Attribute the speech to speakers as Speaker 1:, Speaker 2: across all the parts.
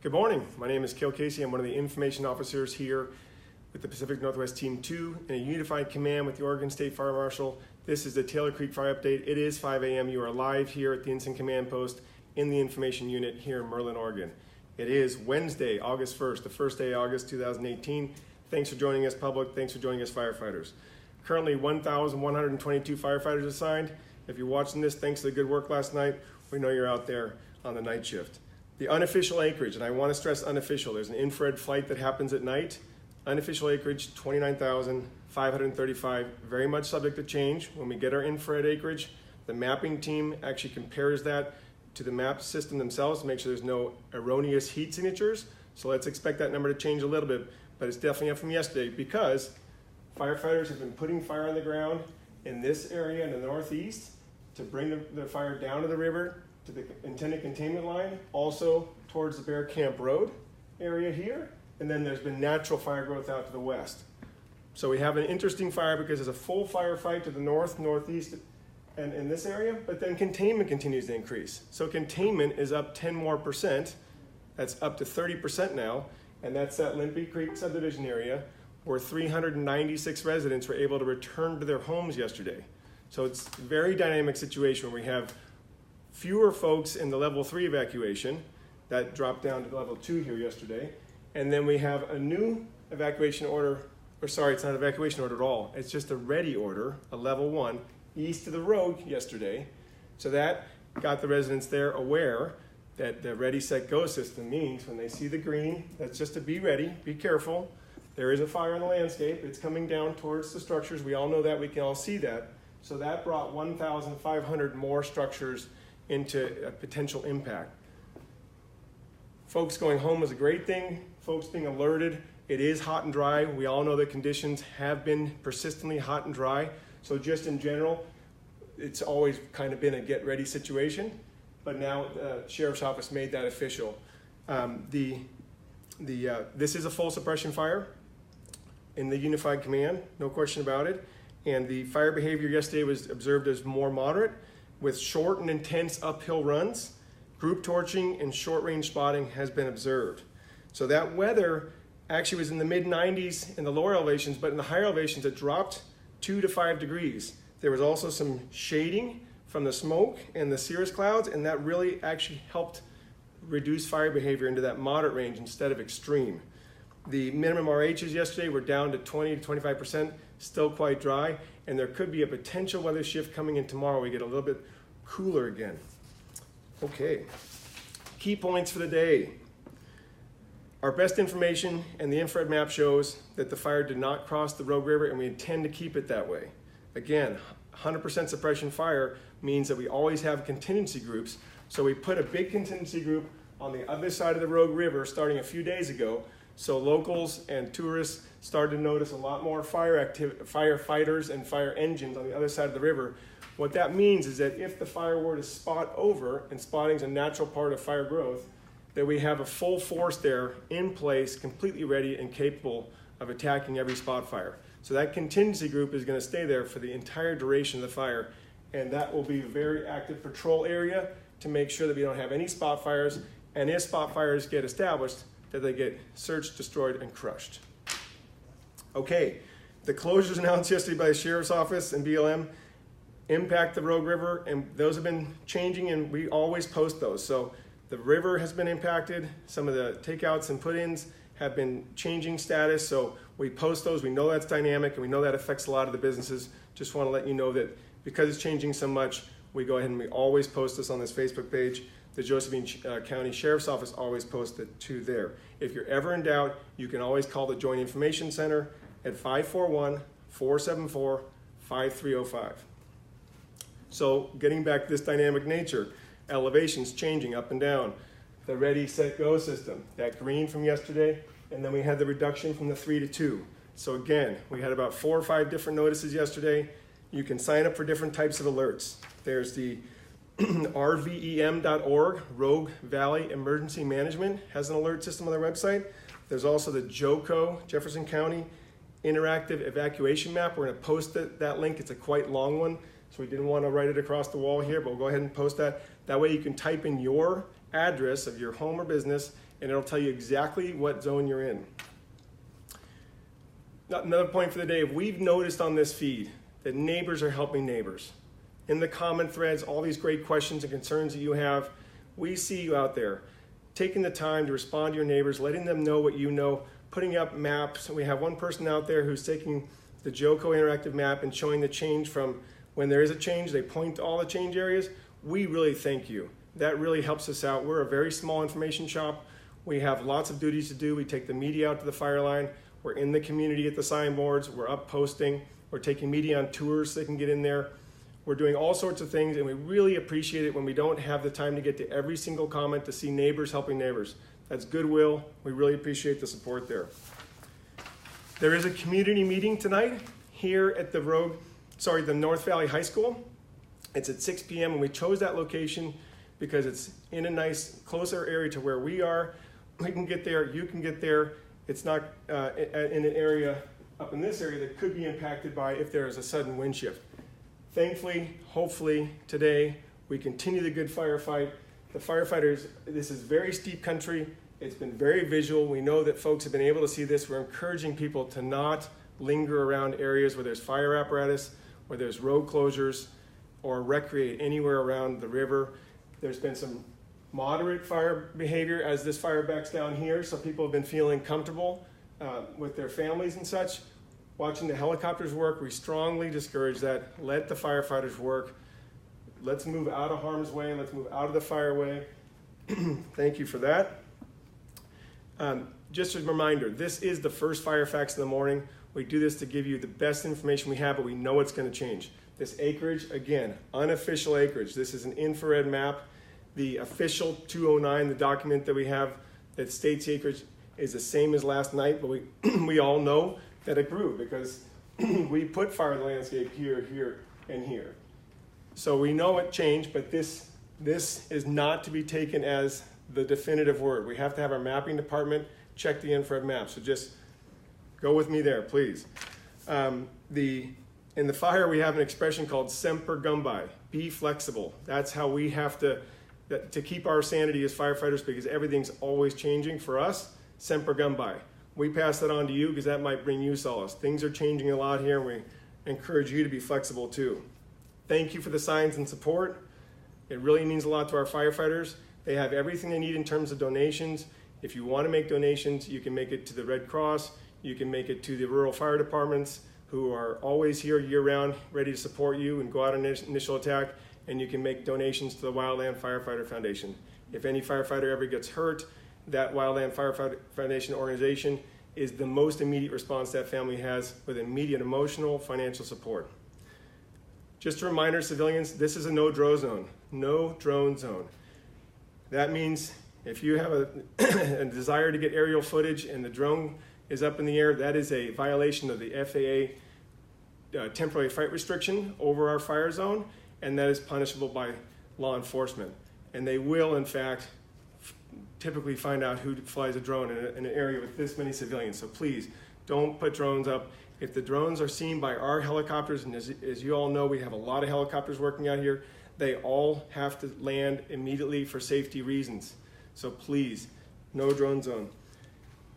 Speaker 1: Good morning. My name is Cale Casey. I'm one of the information officers here with the Pacific Northwest Team 2 in a unified command with the Oregon State Fire Marshal. This is the Taylor Creek Fire Update. It is 5 a.m. You are live here at the Incident Command Post in the Information Unit here in Merlin, Oregon. It is Wednesday, August 1st, the first day of August 2018. Thanks for joining us, public. Thanks for joining us, firefighters. Currently, 1,122 firefighters assigned. If you're watching this, thanks to the good work last night. We know you're out there on the night shift. The unofficial acreage, and I want to stress unofficial, there's an infrared flight that happens at night. Unofficial acreage, 29,535, very much subject to change. When we get our infrared acreage, the mapping team actually compares that to the map system themselves to make sure there's no erroneous heat signatures. So let's expect that number to change a little bit, but it's definitely up from yesterday because firefighters have been putting fire on the ground in this area in the northeast to bring the fire down to the river, to the intended containment line, also towards the Bear Camp Road area here, and then there's been natural fire growth out to the west. So we have an interesting fire because there's a full firefight to the north, northeast, and in this area, but then containment continues to increase. So containment is up 10 more percent, that's up to 30% now, and that's that Limpy Creek subdivision area where 396 residents were able to return to their homes yesterday. So it's a very dynamic situation where we have fewer folks in the level 3 evacuation. That dropped down to level 2 here yesterday. And then we have a new evacuation order, or sorry, it's not an evacuation order at all. It's just a ready order, a level 1, east of the road yesterday. So that got the residents there aware that the ready, set, go system means when they see the green, that's just to be ready, be careful. There is a fire in the landscape. It's coming down towards the structures. We all know that, we can all see that. So that brought 1,500 more structures into a potential impact. Folks going home is a great thing. Folks being alerted. It is hot and dry. We all know the conditions have been persistently hot and dry. So just in general, it's always kind of been a get ready situation. But now the Sheriff's Office made that official. This is a full suppression fire in the unified command, no question about it. And the fire behavior yesterday was observed as more moderate, with short and intense uphill runs. Group torching and short-range spotting has been observed. So that weather actually was in the mid-90s in the lower elevations, but in the higher elevations it dropped 2 to 5 degrees. There was also some shading from the smoke and the cirrus clouds, and that really actually helped reduce fire behavior into that moderate range instead of extreme. The minimum RHs yesterday were down to 20 to 25%, still quite dry, and there could be a potential weather shift coming in tomorrow. We get a little bit cooler again. Okay, key points for the day. Our best information and the infrared map shows that the fire did not cross the Rogue River, and we intend to keep it that way. Again, 100% suppression fire means that we always have contingency groups, so we put a big contingency group on the other side of the Rogue River starting a few days ago. So locals and tourists started to notice a lot more firefighters and fire engines on the other side of the river. What that means is that if the fire were to spot over, and spotting is a natural part of fire growth, that we have a full force there in place, completely ready and capable of attacking every spot fire. So that contingency group is going to stay there for the entire duration of the fire, and that will be a very active patrol area to make sure that we don't have any spot fires, and if spot fires get established, that they get searched, destroyed, and crushed. Okay, the closures announced yesterday by the Sheriff's Office and BLM impact the Rogue River, and those have been changing, and we always post those. So the river has been impacted. Some of the takeouts and put-ins have been changing status, so we post those. We know that's dynamic, and we know that affects a lot of the businesses. Just want to let you know that because it's changing so much, we go ahead and we always post this on this Facebook page. The Josephine County Sheriff's Office always posts it to there. If you're ever in doubt, you can always call the Joint Information Center at 541-474-5305. So getting back to this dynamic nature, elevations changing up and down, the ready, set, go system, that green from yesterday, and then we had the reduction from the 3 to 2. So again, we had about 4 or 5 different notices yesterday. You can sign up for different types of alerts. There's the rvem.org, Rogue Valley Emergency Management, has an alert system on their website. There's also the JOCO, Jefferson County Interactive Evacuation Map. We're going to post that link. It's a quite long one, so we didn't want to write it across the wall here, but we'll go ahead and post that. That way you can type in your address of your home or business, and it'll tell you exactly what zone you're in. Another point for the day, we've noticed on this feed that neighbors are helping neighbors. In the comment threads, all these great questions and concerns that you have, we see you out there, taking the time to respond to your neighbors, letting them know what you know, putting up maps. We have one person out there who's taking the Joco interactive map and showing the change from when there is a change, they point to all the change areas. We really thank you. That really helps us out. We're a very small information shop. We have lots of duties to do. We take the media out to the fire line. We're in the community at the signboards. We're up posting. We're taking media on tours so they can get in there. We're doing all sorts of things, and we really appreciate it when we don't have the time to get to every single comment to see neighbors helping neighbors. That's goodwill. We really appreciate the support there. There is a community meeting tonight here at the North Valley High School. It's at 6 p.m. and we chose that location because it's in a nice, closer area to where we are. We can get there, you can get there. It's not in an area up in this area that could be impacted by if there is a sudden wind shift. Thankfully, hopefully today, we continue the good firefight. The firefighters, this is very steep country. It's been very visual. We know that folks have been able to see this. We're encouraging people to not linger around areas where there's fire apparatus, where there's road closures, or recreate anywhere around the river. There's been some moderate fire behavior as this fire backs down here, so people have been feeling comfortable with their families and such. Watching the helicopters work, we strongly discourage that. Let the firefighters work. Let's move out of harm's way. Let's move out of the fireway. Thank you for that. Just a reminder, this is the first Fire Facts in the morning. We do this to give you the best information we have, but we know it's going to change. This acreage, again, unofficial acreage. This is an infrared map. The official 209, the document that we have that states the acreage, is the same as last night, but we all know that it grew because we put fire in the landscape here, here, and here. So we know it changed, but this is not to be taken as the definitive word. We have to have our mapping department check the infrared map. So just go with me there, please. In the fire, we have an expression called Semper Gumby, be flexible. That's how we have to keep our sanity as firefighters, because everything's always changing for us. Semper Gumby. We pass that on to you because that might bring you solace. Things are changing a lot here, and we encourage you to be flexible too. Thank you for the signs and support. It really means a lot to our firefighters. They have everything they need in terms of donations. If you want to make donations, you can make it to the Red Cross. You can make it to the rural fire departments, who are always here year-round, ready to support you and go out on initial attack. And you can make donations to the Wildland Firefighter Foundation. If any firefighter ever gets hurt, that Wildland Firefighter Foundation organization is the most immediate response that family has, with immediate emotional, financial support. Just a reminder, civilians, this is a no drone zone. No drone zone. That means if you have a desire to get aerial footage and the drone is up in the air, that is a violation of the FAA temporary flight restriction over our fire zone, and that is punishable by law enforcement. And they will, in fact, typically find out who flies a drone in an area with this many civilians. So please, don't put drones up. If the drones are seen by our helicopters, and as you all know, we have a lot of helicopters working out here, they all have to land immediately for safety reasons. So please, no drone zone.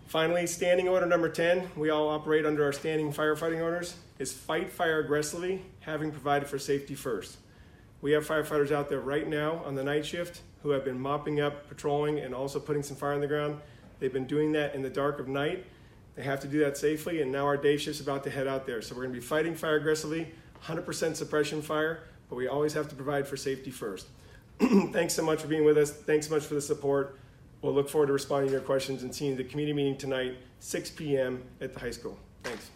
Speaker 1: Finally, standing order number 10, we all operate under our standing firefighting orders, is fight fire aggressively, having provided for safety first. We have firefighters out there right now on the night shift who have been mopping up, patrolling, and also putting some fire on the ground. They've been doing that in the dark of night. They have to do that safely, and now our day shift's about to head out there. So we're gonna be fighting fire aggressively, 100% suppression fire, but we always have to provide for safety first. Thanks so much for being with us. Thanks so much for the support. We'll look forward to responding to your questions and seeing the community meeting tonight, 6 p.m. at the high school. Thanks.